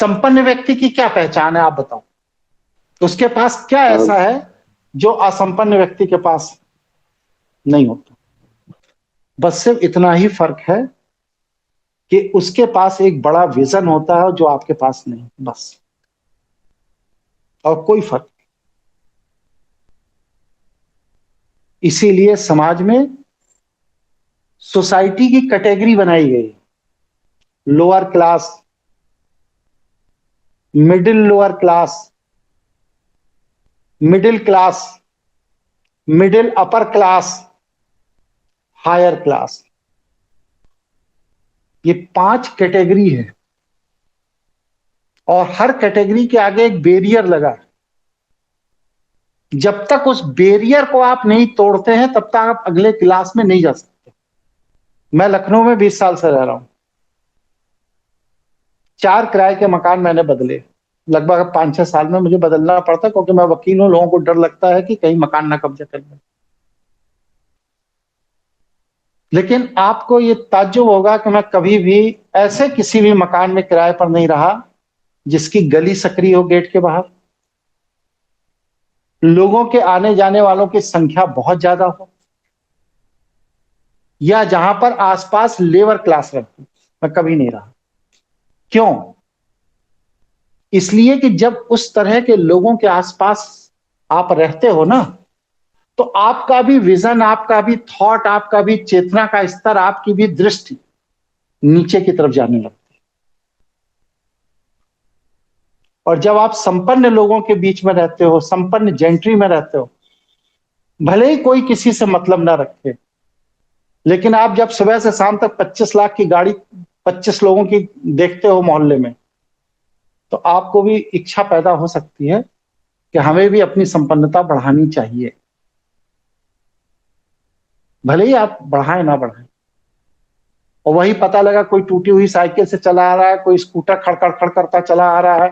संपन्न व्यक्ति की क्या पहचान है, आप बताओ। उसके पास क्या ऐसा है जो असंपन्न व्यक्ति के पास नहीं होता। बस सिर्फ इतना ही फर्क है कि उसके पास एक बड़ा विजन होता है जो आपके पास नहीं, बस, और कोई फर्क नहीं। इसीलिए समाज में सोसाइटी की कैटेगरी बनाई गई, lower class, middle lower class, middle class, middle upper class, higher class. ये 5 कैटेगरी है और हर कैटेगरी के आगे एक बैरियर लगा है। जब तक उस बैरियर को आप नहीं तोड़ते हैं तब तक आप अगले क्लास में नहीं जा सकते। मैं लखनऊ में 20 साल से रह रहा हूं। 4 किराए के मकान मैंने बदले, लगभग 5-6 साल में मुझे बदलना पड़ता क्योंकि मैं वकील हूं, लोगों को डर लगता है कि कहीं मकान ना कब्जा कर ले। लेकिन आपको ये ताज्जुब होगा कि मैं कभी भी ऐसे किसी भी मकान में किराए पर नहीं रहा जिसकी गली सक्रिय हो, गेट के बाहर लोगों के आने जाने वालों की संख्या बहुत ज्यादा हो, या जहां पर आसपास लेबर क्लास रहती, मैं कभी नहीं रहा। क्यों? इसलिए कि जब उस तरह के लोगों के आसपास आप रहते हो ना, तो आपका भी विजन, आपका भी थॉट, आपका भी चेतना का स्तर, आपकी भी दृष्टि नीचे की तरफ जाने लगती। और जब आप संपन्न लोगों के बीच में रहते हो, संपन्न जेंट्री में रहते हो, भले ही कोई किसी से मतलब ना रखे, लेकिन आप जब सुबह से शाम तक 25 लाख की गाड़ी 25 लोगों की देखते हो मोहल्ले में, तो आपको भी इच्छा पैदा हो सकती है कि हमें भी अपनी संपन्नता बढ़ानी चाहिए, भले ही आप बढ़ाएं ना बढ़ाएं। और वही पता लगा कोई टूटी हुई साइकिल से चला आ रहा है, कोई स्कूटर खड़खड़ खड़ करता चला आ रहा है,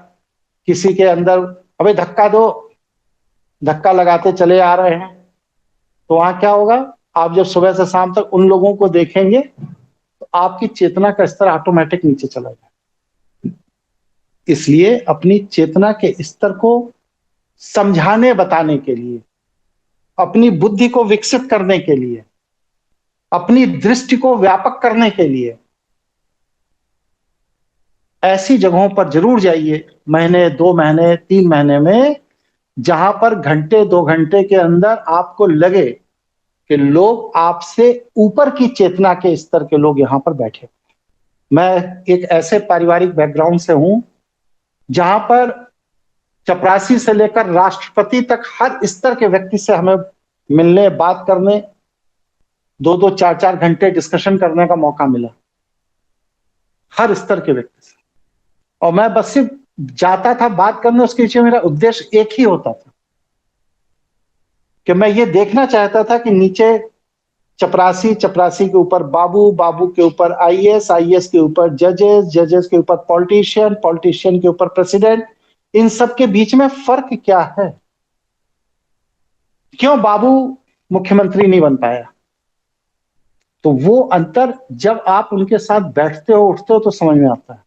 किसी के अंदर अबे धक्का दो, धक्का लगाते चले आ रहे हैं, तो वहां क्या होगा? आप जब सुबह से शाम तक उन लोगों को देखेंगे तो आपकी चेतना का स्तर ऑटोमेटिक नीचे चला जाएगा। इसलिए अपनी चेतना के स्तर को समझाने बताने के लिए, अपनी बुद्धि को विकसित करने के लिए, अपनी दृष्टि को व्यापक करने के लिए ऐसी जगहों पर जरूर जाइए, महीने 2 महीने 3 महीने में, जहां पर घंटे 2 घंटे के अंदर आपको लगे कि लोग आपसे ऊपर की चेतना के स्तर के लोग यहां पर बैठे। मैं एक ऐसे पारिवारिक बैकग्राउंड से हूं जहां पर चपरासी से लेकर राष्ट्रपति तक हर स्तर के व्यक्ति से हमें मिलने, बात करने, 2-2 4-4 घंटे डिस्कशन करने का मौका मिला, हर स्तर के व्यक्ति से। और मैं बस सिर्फ जाता था बात करने, उसके पीछे मेरा उद्देश्य एक ही होता था कि मैं ये देखना चाहता था कि नीचे चपरासी, चपरासी के ऊपर बाबू, बाबू के ऊपर आईएएस, आईएएस के ऊपर जजेस, जजेस के ऊपर पॉलिटिशियन, पॉलिटिशियन के ऊपर प्रेसिडेंट, इन सब के बीच में फर्क क्या है? क्यों बाबू मुख्यमंत्री नहीं बन पाया? तो वो अंतर जब आप उनके साथ बैठते हो, उठते हो, तो समझ में आता है।